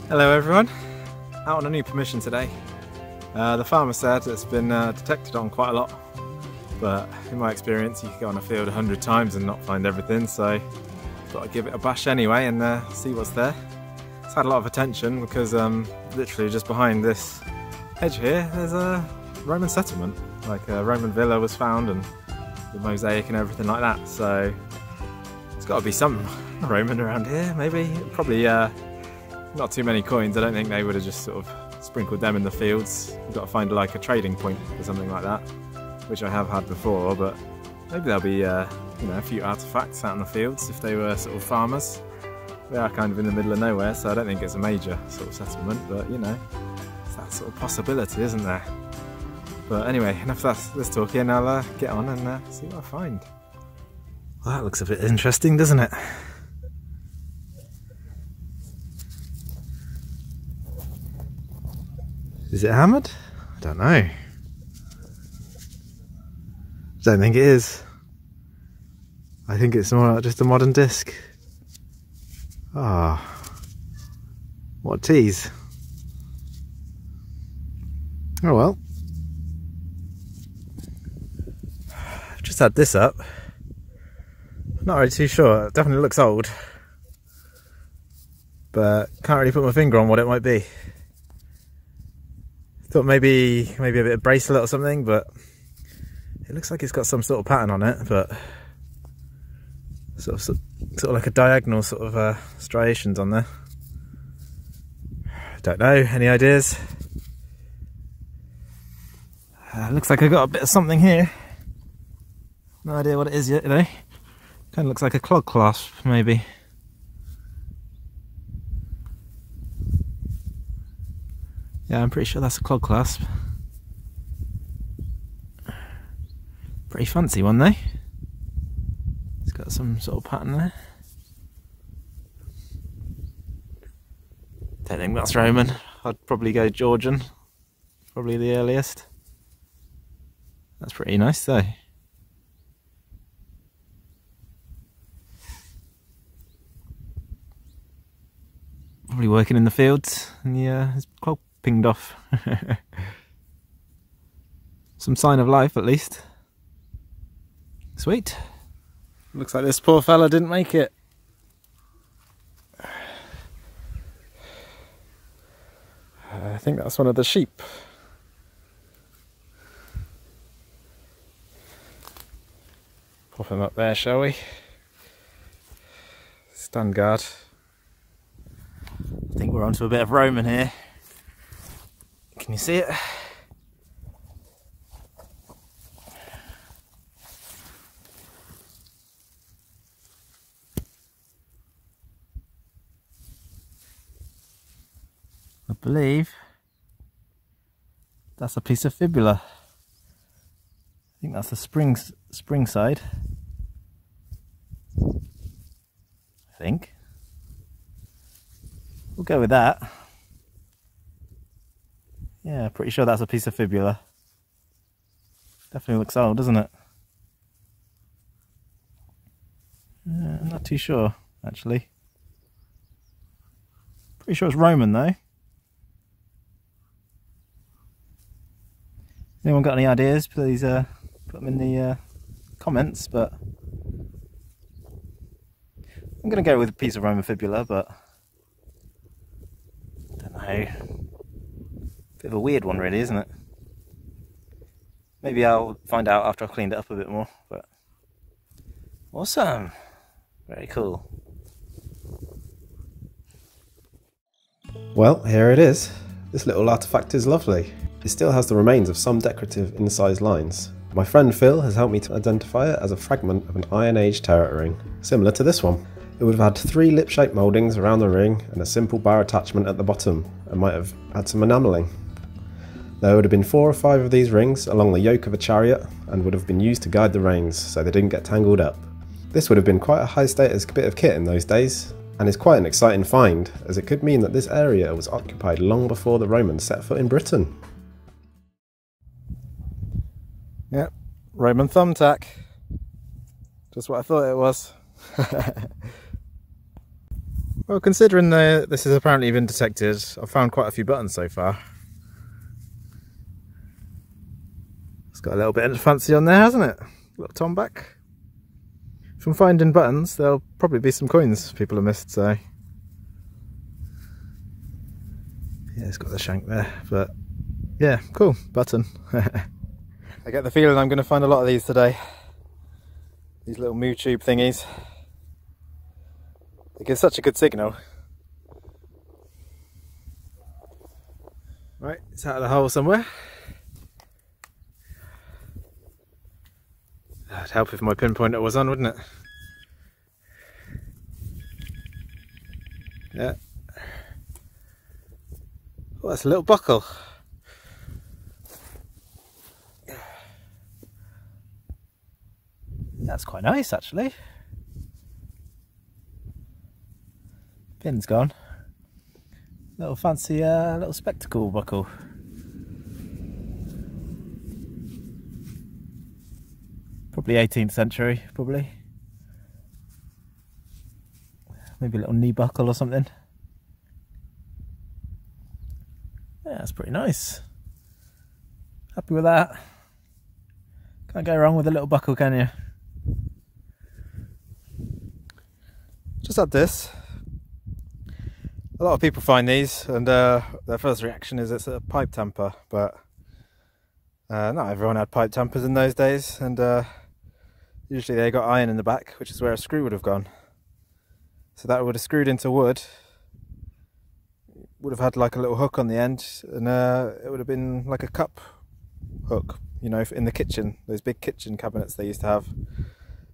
Hello everyone, out on a new permission today. The farmer said it's been detected on quite a lot, but in my experience you can go on a field 100 times and not find everything, so thought I'd give it a bash anyway and see what's there. It's had a lot of attention because literally just behind this hedge here there's a Roman settlement, like a Roman villa was found and the mosaic and everything like that, so it's got to be some Roman around here, maybe. Probably not too many coins. I don't think they would have just sort of sprinkled them in the fields. You've got to find like a trading point or something like that, which I have had before, but maybe there'll be you know, a few artefacts out in the fields if they were sort of farmers. They are kind of in the middle of nowhere, so I don't think it's a major sort of settlement, but you know, it's that sort of possibility, isn't there? But anyway, enough of this talking. I'll get on and see what I find. Well, that looks a bit interesting, doesn't it? Is it hammered? I don't know. Don't think it is. I think it's more like just a modern disc. Ah, what a tease. Oh well. I've just had this up. Not really too sure. It definitely looks old, but can't really put my finger on what it might be. Thought maybe a bit of bracelet or something, but it looks like it's got some sort of pattern on it, but sort of like a diagonal sort of striations on there. Don't know. Any ideas? Looks like I got a bit of something here. No idea what it is yet, you know. Kind of looks like a clog clasp, maybe. Yeah, I'm pretty sure that's a clog clasp. Pretty fancy one though. It's got some sort of pattern there. Don't think that's Roman. I'd probably go Georgian. Probably the earliest. That's pretty nice though. Probably working in the fields and his clog pinged off. Some sign of life at least. Sweet. Looks like this poor fella didn't make it. I think that's one of the sheep. Pop him up there, shall we? Stand guard. I think we're onto a bit of Roman here. Can you see it? I believe that's a piece of fibula. I think that's the spring side. I think. We'll go with that. Yeah, pretty sure that's a piece of fibula. Definitely looks old, doesn't it? I'm not too sure, actually. Pretty sure it's Roman, though. Anyone got any ideas? Please put them in the comments, but I'm going to go with a piece of Roman fibula, but I don't know. Bit of a weird one really, isn't it? Maybe I'll find out after I've cleaned it up a bit more, but awesome. Very cool. Well, here it is. This little artifact is lovely. It still has the remains of some decorative incised lines. My friend Phil has helped me to identify it as a fragment of an Iron Age turret ring, similar to this one. It would have had 3 lip-shaped mouldings around the ring and a simple bar attachment at the bottom, and might have had some enamelling. There would have been 4 or 5 of these rings along the yoke of a chariot and would have been used to guide the reins so they didn't get tangled up. This would have been quite a high status bit of kit in those days, and is quite an exciting find, as it could mean that this area was occupied long before the Romans set foot in Britain. Yep, Roman thumbtack. Just what I thought it was. Well, considering this has apparently been detected, I've found quite a few buttons so far. It's got a little bit of fancy on there, hasn't it? A little tomback. From finding buttons, there'll probably be some coins people have missed, so... Yeah, it's got the shank there, but... Yeah, cool, button. I get the feeling I'm going to find a lot of these today. These little moo tube thingies. They give such a good signal. Right, it's out of the hole somewhere. That'd help if my pinpointer was on, wouldn't it? Yeah. Oh, that's a little buckle. That's quite nice, actually. Pin's gone. Little fancy little spectacle buckle. Probably 18th century, probably. Maybe a little knee buckle or something. Yeah, that's pretty nice. Happy with that. Can't go wrong with a little buckle, can you? Just had this. A lot of people find these and their first reaction is it's a pipe tamper, but not everyone had pipe tampers in those days, and usually they got iron in the back, which is where a screw would have gone. So that would have screwed into wood, would have had like a little hook on the end, and it would have been like a cup hook, you know, in the kitchen, those big kitchen cabinets they used to have,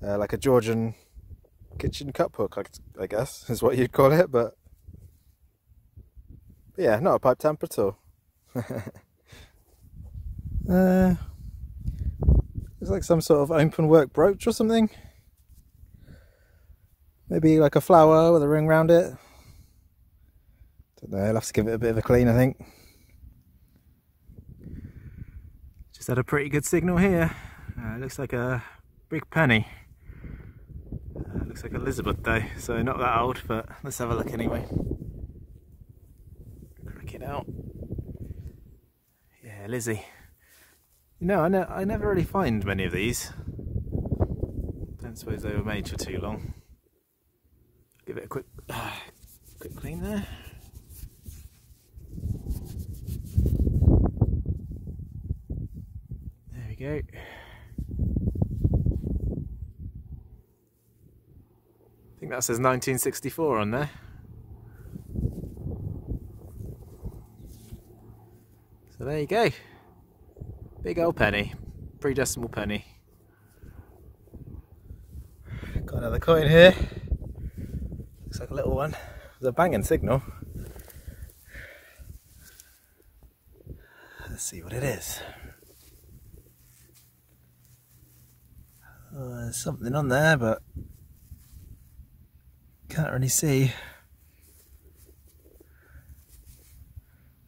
like a Georgian kitchen cup hook, I guess is what you'd call it, but yeah, not a pipe tamper at all. It's like some sort of open work brooch or something. Maybe like a flower with a ring round it. Don't know, I'll have to give it a bit of a clean, I think. Just had a pretty good signal here. It looks like a big penny. Looks like Elizabeth though, so not that old, but let's have a look anyway. Crack it out. Yeah, Lizzie. You know, I never really find many of these. Don't suppose they were made for too long. Give it a quick clean there. There we go. I think that says 1964 on there. So there you go. Big old penny. Pre-decimal penny. Got another coin here. Looks like a little one. There's a banging signal. Let's see what it is. Oh, there's something on there, but can't really see.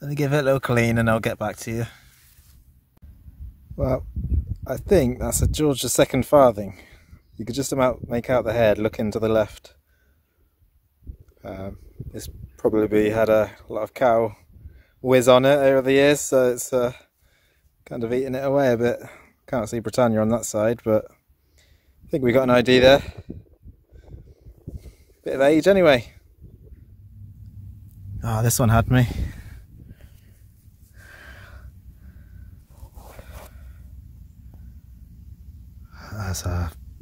Let me give it a little clean and I'll get back to you. Well, I think that's a George II farthing. You could just about make out the head looking to the left. It's probably had a lot of cow whiz on it over the years, so it's kind of eating it away a bit. Can't see Britannia on that side, but I think we got an ID there. Bit of age anyway. Oh, this one had me.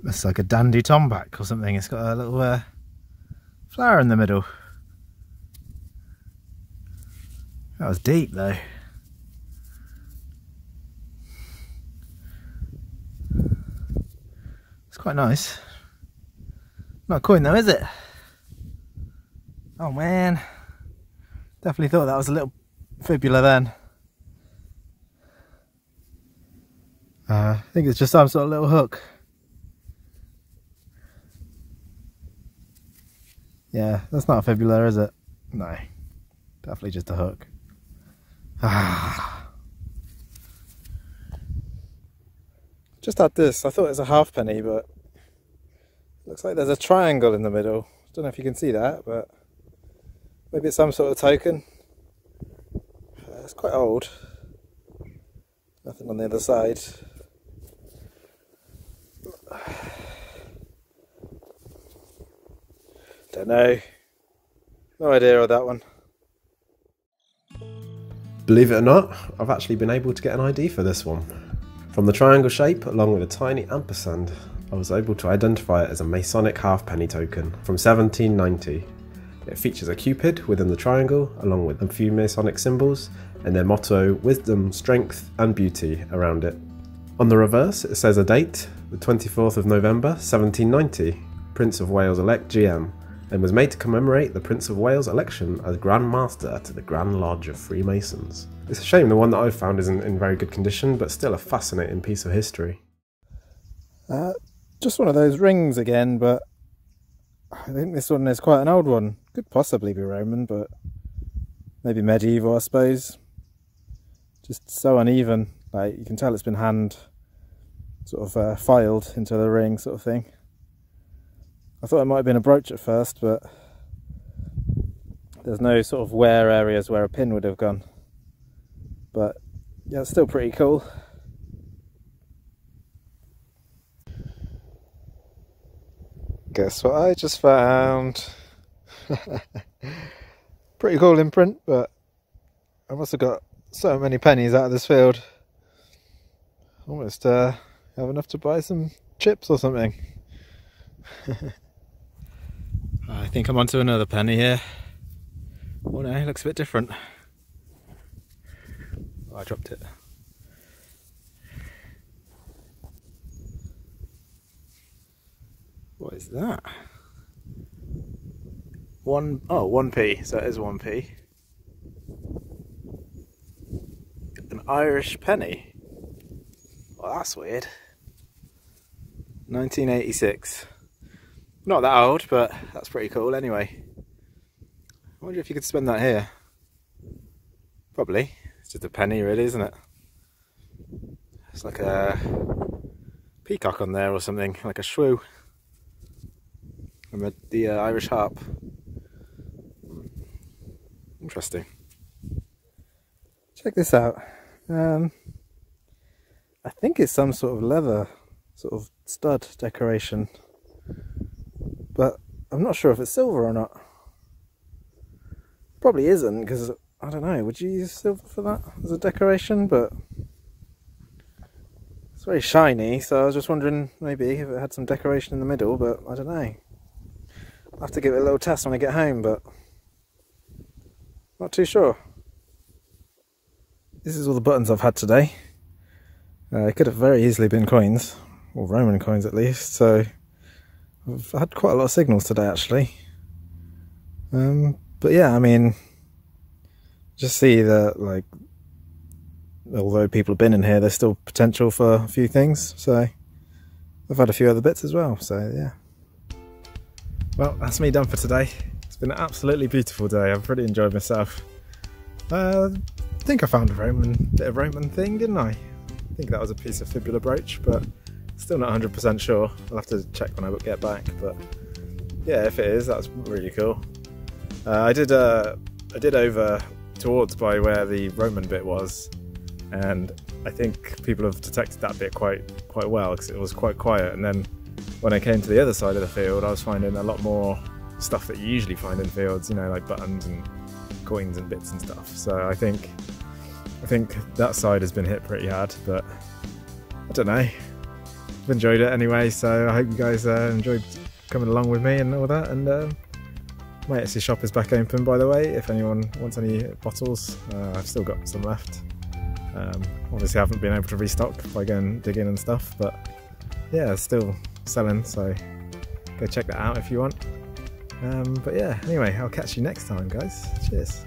It's like a dandy tomback or something. It's got a little flower in the middle. That was deep though. It's quite nice. Not a coin though, is it? Oh man. Definitely thought that was a little fibula then. I think it's just some sort of little hook. Yeah, that's not a fibula, is it? No, definitely just a hook. Just had this. I thought it was a halfpenny, but looks like there's a triangle in the middle. Don't know if you can see that, but Maybe it's some sort of token. It's quite old. Nothing on the other side. Don't know. No idea of that one. Believe it or not, I've actually been able to get an ID for this one. From the triangle shape, along with a tiny ampersand, I was able to identify it as a Masonic halfpenny token from 1790. It features a cupid within the triangle, along with a few Masonic symbols, and their motto, wisdom, strength, and beauty, around it. On the reverse, it says a date, the 24th of November, 1790, Prince of Wales elect GM, and was made to commemorate the Prince of Wales election as Grand Master to the Grand Lodge of Freemasons. It's a shame the one that I've found isn't in very good condition, but still a fascinating piece of history. Just one of those rings again, but I think this one is quite an old one. Could possibly be Roman, but maybe medieval, I suppose. Just so uneven, like you can tell it's been hand sort of filed into the ring sort of thing. I thought it might have been a brooch at first, but there's no sort of wear areas where a pin would have gone. But yeah, it's still pretty cool. Guess what I just found? Pretty cool imprint, but I must have got so many pennies out of this field. Almost have enough to buy some chips or something. I think I'm onto another penny here. Oh no, it looks a bit different. Oh, I dropped it. What is that? 1p, so it is 1p. An Irish penny. Well, that's weird. 1986. Not that old, but that's pretty cool anyway. I wonder if you could spend that here. Probably. It's just a penny really, isn't it? It's like a peacock on there or something, like a shrew. And the Irish harp. Interesting. Check this out. I think it's some sort of leather, sort of stud decoration. But I'm not sure if it's silver or not. Probably isn't, because I don't know, would you use silver for that as a decoration? But it's very shiny, so I was just wondering maybe if it had some decoration in the middle, but I don't know. I'll have to give it a little test when I get home, but not too sure. This is all the buttons I've had today. It could have very easily been coins, or Roman coins at least, so I've had quite a lot of signals today actually. But yeah, I mean, just see that, like, although people have been in here, there's still potential for a few things, so I've had a few other bits as well, so yeah. Well, that's me done for today. It's been an absolutely beautiful day. I've really enjoyed myself. I think I found a bit of Roman thing, didn't I? I think that was a piece of fibula brooch, but still not 100% sure. I'll have to check when I get back, but yeah, if it is, that's really cool. I did over towards by where the Roman bit was, and I think people have detected that bit quite well, because it was quite quiet. And then when I came to the other side of the field, I was finding a lot more stuff that you usually find in fields, you know, like buttons and coins and bits and stuff. So I think that side has been hit pretty hard, but I don't know. I've enjoyed it anyway, so I hope you guys enjoyed coming along with me and all that. And my Etsy shop is back open, by the way, if anyone wants any bottles. I've still got some left. Obviously I haven't been able to restock by going digging and stuff, but yeah, still selling, so go check that out if you want. But yeah, anyway, I'll catch you next time, guys. Cheers.